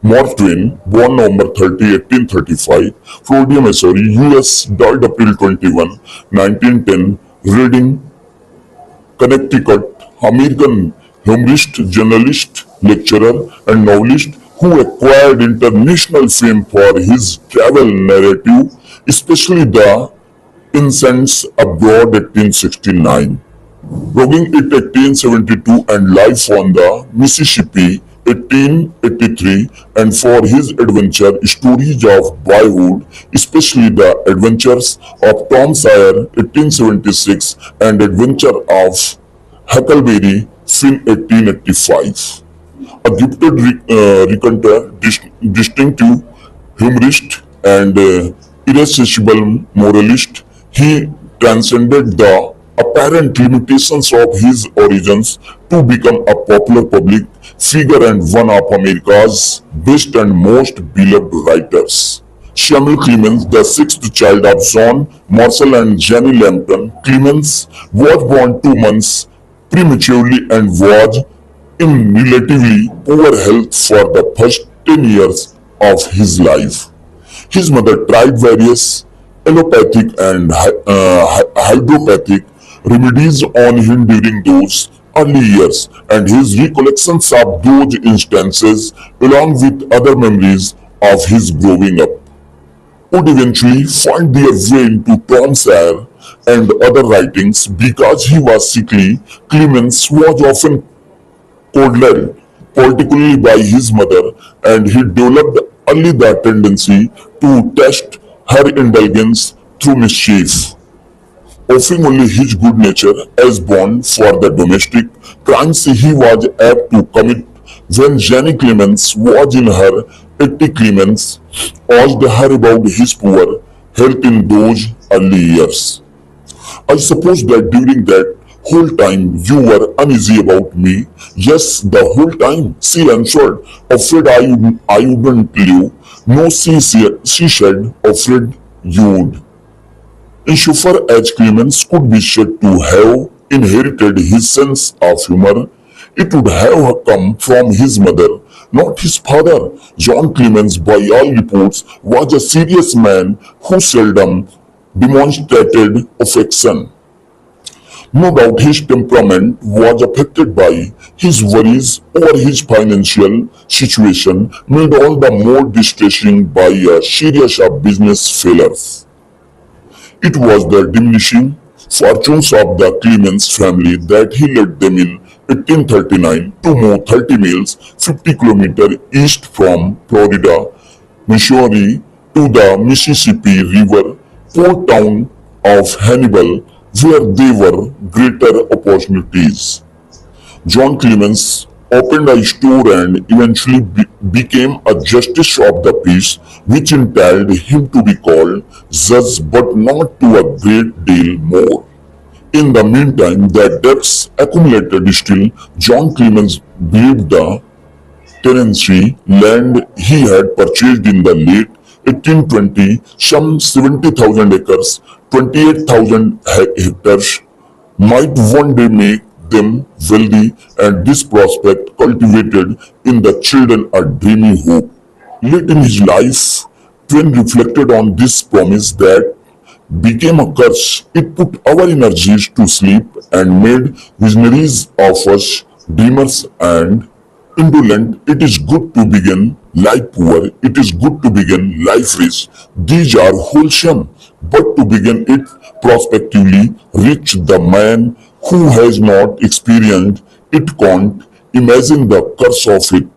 Mark Twain, born November 30, 1835, Florida, Missouri, US, died April 21, 1910, Reading, Connecticut, American humorist, journalist, lecturer, and novelist who acquired international fame for his travel narrative, especially the Incense Abroad 1869. Logging it 1872 and Life on the Mississippi 1883, and for his adventure stories of boyhood, especially the adventures of Tom Sawyer 1876 and adventure of Huckleberry Finn 1885. A gifted raconteur, distinctive humorist, and irresistible moralist, he transcended the apparent limitations of his origins to become a popular public figure and one of America's best and most beloved writers. Samuel Clemens, the sixth child of John Marshall and Jenny Lampton Clemens, was born 2 months prematurely and was in relatively poor health for the first 10 years of his life. His mother tried various allopathic and hydropathic remedies on him during those early years, and his recollections of those instances, along with other memories of his growing up, would eventually find their way into Tom Sawyer and other writings. Because he was sickly, Clemens was often coddled, particularly by his mother, and he developed early the tendency to test her indulgence through mischief, offering only his good nature as bond for the domestic crimes he was apt to commit. When Jenny Clemens was in her 80, Clemens asked her about his poor health in those early years. I suppose that during that whole time you were uneasy about me. Yes, the whole time, she answered, afraid I wouldn't live. No, she said, afraid you would. Insofar as Clemens could be said to have inherited his sense of humor, it would have come from his mother, not his father. John Clemens, by all reports, was a serious man who seldom demonstrated affection. No doubt his temperament was affected by his worries over his financial situation, made all the more distressing by a series of business failures. It was the diminishing fortunes of the Clemens family that he led them in 1839 to move 30 miles 50 kilometers east from Florida, Missouri to the Mississippi River port town of Hannibal, where there were greater opportunities. John Clemens opened a store and eventually became a justice of the peace, which entailed him to be called judge, but not to a great deal more. In the meantime, the debts accumulated still. John Clemens believed the tenancy land he had purchased in the late 1820, some 70,000 acres, 28,000 hectares, might one day make them wealthy, and this prospect cultivated in the children a dreamy hope. Late in his life, Twain reflected on this promise that became a curse. It put our energies to sleep and made visionaries of us dreamers and indolent. It is good to begin life poor. It is good to begin life rich. These are wholesome. But to begin it prospectively rich, the man who has not experienced it can't imagine the curse of it.